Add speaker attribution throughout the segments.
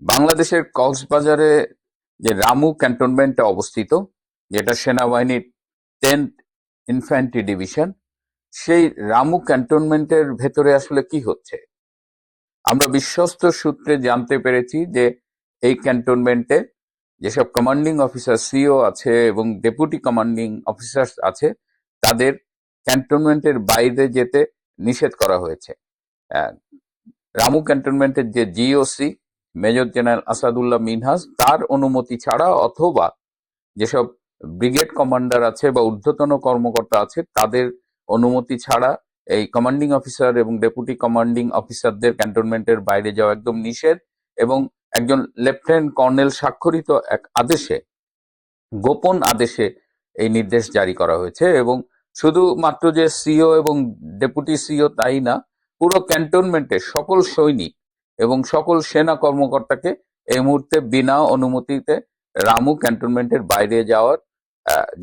Speaker 1: বাংলাদেশের কক্সবাজারে যে রামু ক্যান্টনমেন্টে অবস্থিত, যেটা সেনাবাহিনীর 10th ইনফ্যান্ট্রি ডিভিশন, সেই রামু ক্যান্টনমেন্টের ভেতরে আসলে কি হচ্ছে? আমরা বিশ্বস্ত সূত্রে জানতে পেরেছি যে এই ক্যান্টনমেন্টে যেসব কমান্ডিং অফিসার, সিও আছে এবং ডেপুটি কমান্ডিং অফিসার আছে, তাদের ক্যান্টনমেন্টের বাইরে যেতে নিষেধ করা হয়েছে। আহ, রামু ক্যান্টনমেন্টের যে GOC major general Asadullah Minhaj, তার অনুমতি ছাড়া অথবা যেসব ব্রিগেড কমান্ডার আছে বা ঊর্ধ্বতন কর্মকর্তা আছে তাদের অনুমতি ছাড়া এই কমান্ডিং অফিসার এবং ডেপুটি কমান্ডিং অফিসারদের ক্যান্টনমেন্টের বাইরে যাওয়া একদম নিষেধ। এবং একজন লেফটেন্যান্ট কর্নেল স্বাক্ষরিত এক আদেশে, গোপন আদেশে এই নির্দেশ জারি করা হয়েছে। এবং শুধুমাত্র যে সিও এবং ডেপুটি সিও তাই না, পুরো ক্যান্টনমেন্টে সকল সৈনিক এবং সকল সেনা কর্মকর্তাকে এই মুহূর্তে বিনা অনুমতিতে রামু ক্যান্টনমেন্টের বাইরে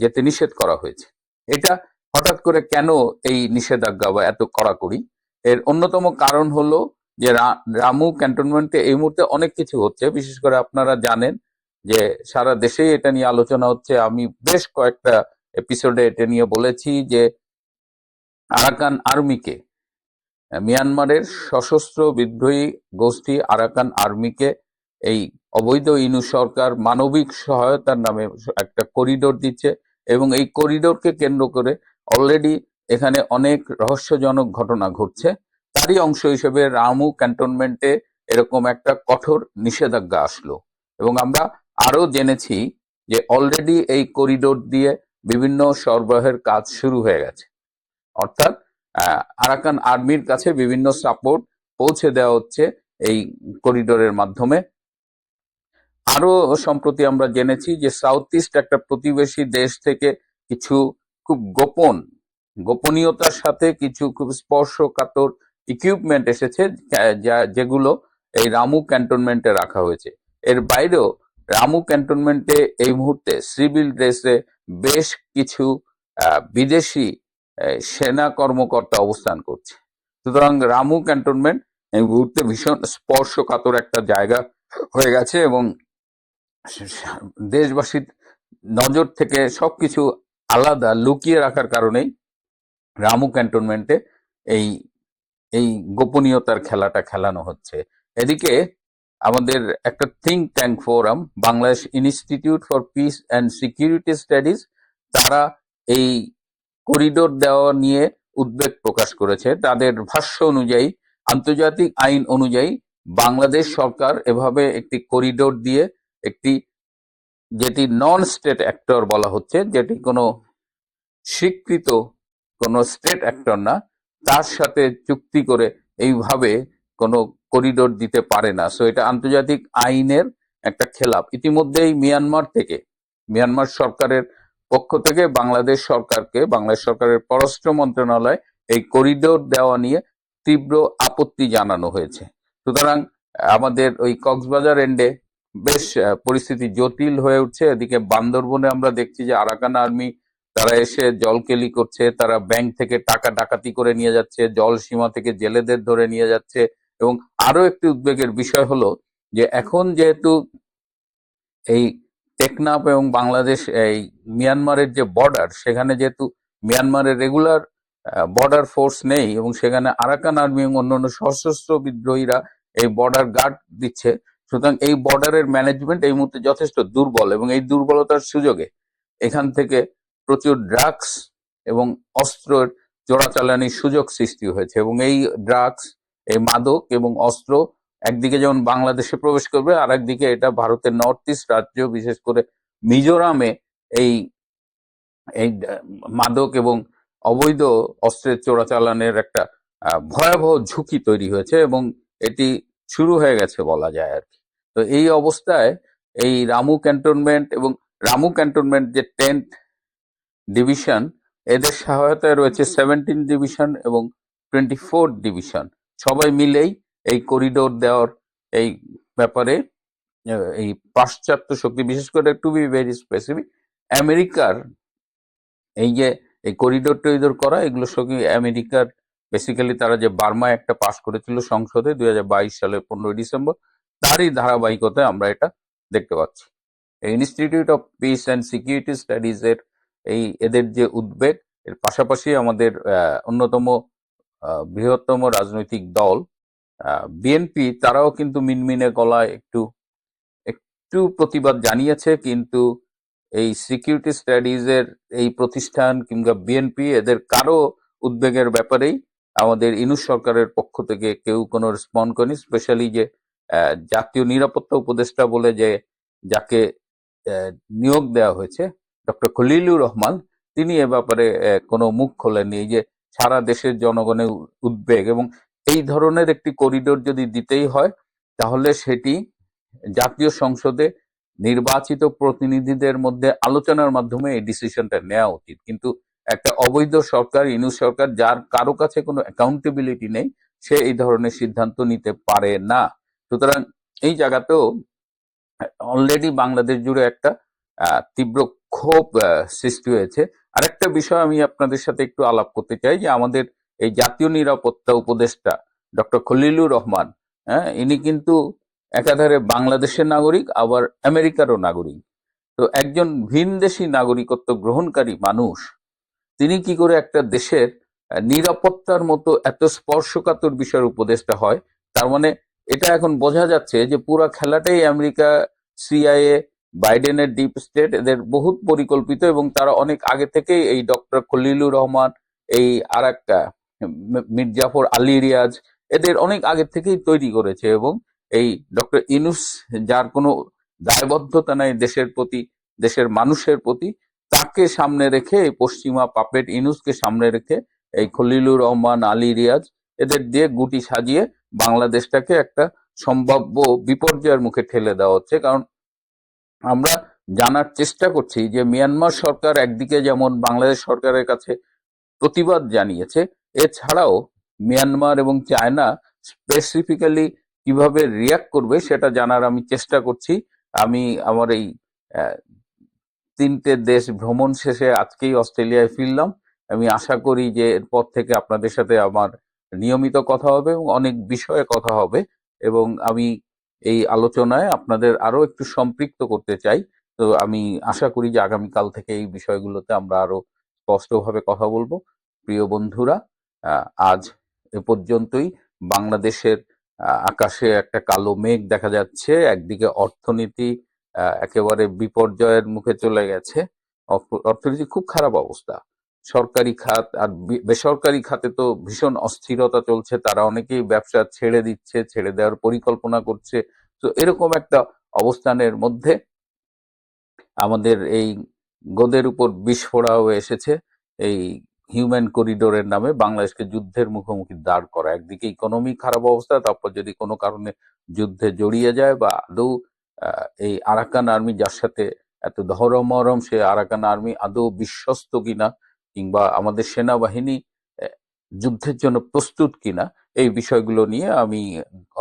Speaker 1: যেতে নিষেধ করা হয়েছে। এটা হঠাৎ করে কেন এই নিষেধাজ্ঞা বা এত কড়াকড়ি? এর অন্যতম কারণ হলো যে রামু ক্যান্টনমেন্টে এই মুহূর্তে অনেক কিছু হচ্ছে। বিশেষ করে আপনারা জানেন যে সারা দেশেই এটা নিয়ে আলোচনা হচ্ছে। আমি বেশ কয়েকটা এপিসোডে এটা নিয়ে বলেছি যে আরাকান আর্মিকে, মিয়ানমারের সশস্ত্র বিদ্রোহী গোষ্ঠী আরাকান আর্মিকে এই অবৈধ ইনু সরকার মানবিক সহায়তার নামে একটা করিডোর দিচ্ছে। এবং এই করিডোরকে কেন্দ্র করে অলরেডি এখানে অনেক রহস্যজনক ঘটনা ঘটছে। তারই অংশ হিসেবে রামু ক্যান্টনমেন্টে এরকম একটা কঠোর নিষেধাজ্ঞা আসলো। এবং আমরা আরো জেনেছি যে অলরেডি এই করিডোর দিয়ে বিভিন্ন সরবরাহের কাজ শুরু হয়ে গেছে। অর্থাৎ আরাকান আর্মির কাছে বিভিন্ন সাপোর্ট পৌঁছে দেওয়া হচ্ছে এই করিডোরের মাধ্যমে। আরো সম্প্রতি আমরা জেনেছি যে সাউথ ইস্ট একটা প্রতিবেশী দেশ থেকে কিছু খুব গোপনীয়তার সাথে কিছু খুব স্পর্শকাতর ইকুইপমেন্ট এসেছে, যেগুলো এই রামু ক্যান্টনমেন্টে রাখা হয়েছে। এর বাইরেও রামু ক্যান্টনমেন্টে এই মুহূর্তে সিভিল ড্রেসে বেশ কিছু বিদেশি সেনা কর্মকর্তা অবস্থান করছে। সুতরাং রামু ক্যান্টনমেন্ট এই মুহূর্তে ভীষণ স্পর্শকাতর একটা জায়গা হয়ে গেছে এবং দেশবাসীর নজর থেকে সবকিছু আলাদা লুকিয়ে রাখার কারণেই রামু ক্যান্টনমেন্টে এই এই গোপনীয়তার খেলাটা খেলানো হচ্ছে। এদিকে আমাদের একটা think tank forum, Bangladesh institute for piece and security studies, তারা এই করিডোর দেওয়া নিয়ে উদ্বেগ প্রকাশ করেছে। তাদের ভাষ্য অনুযায়ী, আন্তর্জাতিক আইন অনুযায়ী বাংলাদেশ সরকার এভাবে একটি করিডোর দিয়ে একটি, যেটি নন স্টেট অ্যাক্টর বলা হচ্ছে, যেটি কোনো স্বীকৃত কোনো স্টেট অ্যাক্টর না, তার সাথে চুক্তি করে এইভাবে কোনো করিডোর দিতে পারে না। সো এটা আন্তর্জাতিক আইনের একটা খেলাপ। ইতিমধ্যেই মিয়ানমার সরকারের পক্ষ থেকে বাংলাদেশ সরকারের পররাষ্ট্র মন্ত্রণালয় এই করিডোর দেওয়া নিয়ে তীব্র আপত্তি জানানো হয়েছে। সুতরাং আমাদের ওই কক্সবাজার এন্ডে বেশ পরিস্থিতি জটিল হয়ে উঠছে। এদিকে বান্দরবনে আমরা দেখছি যে আরাকান আর্মি তারা এসে জলকেলি করছে, তারা ব্যাংক থেকে টাকা ডাকাতি করে নিয়ে যাচ্ছে, জল সীমা থেকে জেলেদের ধরে নিয়ে যাচ্ছে। এবং আরো একটি উদ্বেগের বিষয় হলো যে এখন যেহেতু এই টেকনাফ এবং বাংলাদেশ এই মিয়ানমারের যে বর্ডার, সেখানে যেহেতু মিয়ানমারের রেগুলার বর্ডার ফোর্স নেই এবং সেখানে আরাকান আর্মি এবং অন্যান্য সশস্ত্র বিদ্রোহীরা এই বর্ডার গার্ড দিচ্ছে, সুতরাং এই বর্ডারের ম্যানেজমেন্ট এই মুহূর্তে যথেষ্ট দুর্বল। এবং এই দুর্বলতার সুযোগে এখান থেকে প্রচুর ড্রাগস এবং অস্ত্রের চোরাচালানির সুযোগ সৃষ্টি হয়েছে। এবং এই ড্রাগস, এই মাদক এবং অস্ত্র একদিকে যেমন বাংলাদেশে প্রবেশ করবে, আর একদিকে এটা ভারতের নর্থ ইস্ট রাজ্য, বিশেষ করে মিজোরামে এই এই মাদক এবং অবৈধ অস্ত্রের চোরাচালানের একটা ভয়াবহ ঝুঁকি তৈরি হয়েছে এবং এটি শুরু হয়ে গেছে বলা যায় আর কি। তো এই অবস্থায় এই রামু ক্যান্টনমেন্ট যে 10th ডিভিশন, এদের সহায়তায় রয়েছে 17 ডিভিশন এবং 24 ডিভিশন। সবাই মিলেই এই করিডোর দেওয়ার এই ব্যাপারে এই পাশ্চাত্য শক্তি, বিশেষ করে টু বি ভেরি স্পেসিফিক, আমেরিকার এই যে এই করিডোর টরিডোর করা, এগুলো সঙ্গে আমেরিকার বেসিক্যালি তারা যে বার্মায় একটা পাস করেছিল সংসদে 2022 সালের 15 ডিসেম্বর, তারই ধারাবাহিকতায় আমরা এটা দেখতে পাচ্ছি। Institute of piece and security studies এর এদের যে উদ্বেগ, এর পাশাপাশি আমাদের অন্যতম বৃহত্তম রাজনৈতিক দল বিএনপি, তারাও কিন্তু মিনমিনে গলায় একটু একটু প্রতিবাদ জানিয়েছে, কিন্তু এই সিকিউরিটি স্টাডিজ এর এই প্রতিষ্ঠান কিংবা বিএনপি এদের কারো উদ্বেগের ব্যাপারেই আমাদের ইউনূস সরকারের পক্ষ থেকে কেউ কোনো রেসপন্ড করেনি। স্পেশালি যে জাতীয় নিরাপত্তা উপদেষ্টা বলে যে যাকে নিয়োগ দেওয়া হয়েছে, ডক্টর খলিলুর রহমান, তিনি এ ব্যাপারে কোনো মুখ খোলেননি। এই যে সারা দেশের জনগণের উদ্বেগ, এবং এই ধরনের একটি করিডোর যদি দিতেই হয় তাহলে সেটি জাতীয় সংসদে নির্বাচিত প্রতিনিধিদের মধ্যে আলোচনার মাধ্যমে এই ডিসিশনটা নেওয়া উচিত। কিন্তু একটা অবৈধ সরকার, ইউনূস সরকার, যার কারো কাছে কোনো অ্যাকাউন্টেবিলিটি নেই, সে এই ধরনের সিদ্ধান্ত নিতে পারে না। সুতরাং এই জায়গাতেও অলরেডি বাংলাদেশ জুড়ে একটা তীব্র ক্ষোভ সৃষ্টি হয়েছে। আরেকটা বিষয় আমি আপনাদের সাথে একটু আলাপ করতে চাই, যে আমাদের এই জাতীয় নিরাপত্তা উপদেষ্টা ডক্টর খলিলুর রহমান, ইনি কিন্তু একাধারে বাংলাদেশের নাগরিক, আবার আমেরিকারও নাগরিক। তো একজন ভিনদেশী নাগরিকত্ব গ্রহণকারী মানুষ, তিনি কি করে একটা দেশের নিরাপত্তার মতো এত স্পর্শকাতর বিষয়ের উপদেষ্টা হয়? তার মানে এটা এখন বোঝা যাচ্ছে যে পুরো খেলাটাই আমেরিকা, সিআইএ, বাইডেনের ডিপ স্টেট, এদের বহুত পরিকল্পিত, এবং তারা অনেক আগে থেকেই এই ডক্টর খলিলুর রহমান, এই আর একটা মির্জাফর আলী রিয়াজ, এদের অনেক আগে থেকেই তৈরি করেছে। এবং এই ডক্টর ইউনূস, যার কোনো দায়বদ্ধতা নাই দেশের প্রতি, দেশের মানুষের প্রতি, তাকে সামনে রেখে, এই পশ্চিমা পাপেট ইউনূসকে সামনে রেখে এই খলিলুর রহমান, আলী রিয়াজ, এদের দিয়ে গুটি সাজিয়ে বাংলাদেশটাকে একটা সম্ভাব্য বিপর্যয়ের মুখে ঠেলে দেওয়া হচ্ছে। কারণ আমরা জানার চেষ্টা করছি যে মিয়ানমার সরকার একদিকে যেমন বাংলাদেশ সরকারের কাছে প্রতিবাদ জানিয়েছে, এছাড়াও মিয়ানমার এবং চায়না স্পেসিফিক্যালি কিভাবে রিয়াক্ট করবে সেটা জানার আমি চেষ্টা করছি। আমি আমার এই 3টে দেশ ভ্রমণ শেষে আজকেই অস্ট্রেলিয়ায় ফিরলাম। আমি আশা করি যে এরপর থেকে আপনাদের সাথে আমার নিয়মিত কথা হবে এবং অনেক বিষয়ে কথা হবে, এবং আমি এই আলোচনায় আপনাদের আরো একটু সম্পৃক্ত করতে চাই। তো আমি আশা করি যে আগামীকাল থেকে এই বিষয়গুলোতে আমরা আরো স্পষ্টভাবে কথা বলবো। প্রিয় বন্ধুরা, আজ এ পর্যন্তই। বাংলাদেশের আকাশে একটা কালো মেঘ দেখা যাচ্ছে। একদিকে অর্থনীতি একেবারে বিপর্যয়ের মুখে চলে গেছে, অর্থনীতি খুব খারাপ অবস্থা। সরকারি খাত আর বেসরকারি খাতে তো ভীষণ অস্থিরতা চলছে, তারা অনেকেই ব্যবসা ছেড়ে দিচ্ছে, ছেড়ে দেওয়ার পরিকল্পনা করছে। তো এরকম একটা অবস্থানের মধ্যে আমাদের এই গোদের উপর বিস্ফোরা হয়ে এসেছে এই হিউম্যান করিডোরের নামে বাংলাদেশকে যুদ্ধের মুখোমুখি দাঁড় করা। একদিকে ইকোনমি খারাপ অবস্থা, তারপর যদি কোনো কারণে যুদ্ধে জড়িয়ে যায়, বা আদৌ এই আরাকান আর্মি, যার সাথে এত ধরমরম, সে আরাকান আর্মি আদৌ বিশ্বস্ত কিনা, কিংবা আমাদের সেনাবাহিনী যুদ্ধের জন্য প্রস্তুত কিনা, এই বিষয়গুলো নিয়ে আমি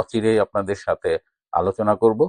Speaker 1: অচিরেই আপনাদের সাথে আলোচনা করব।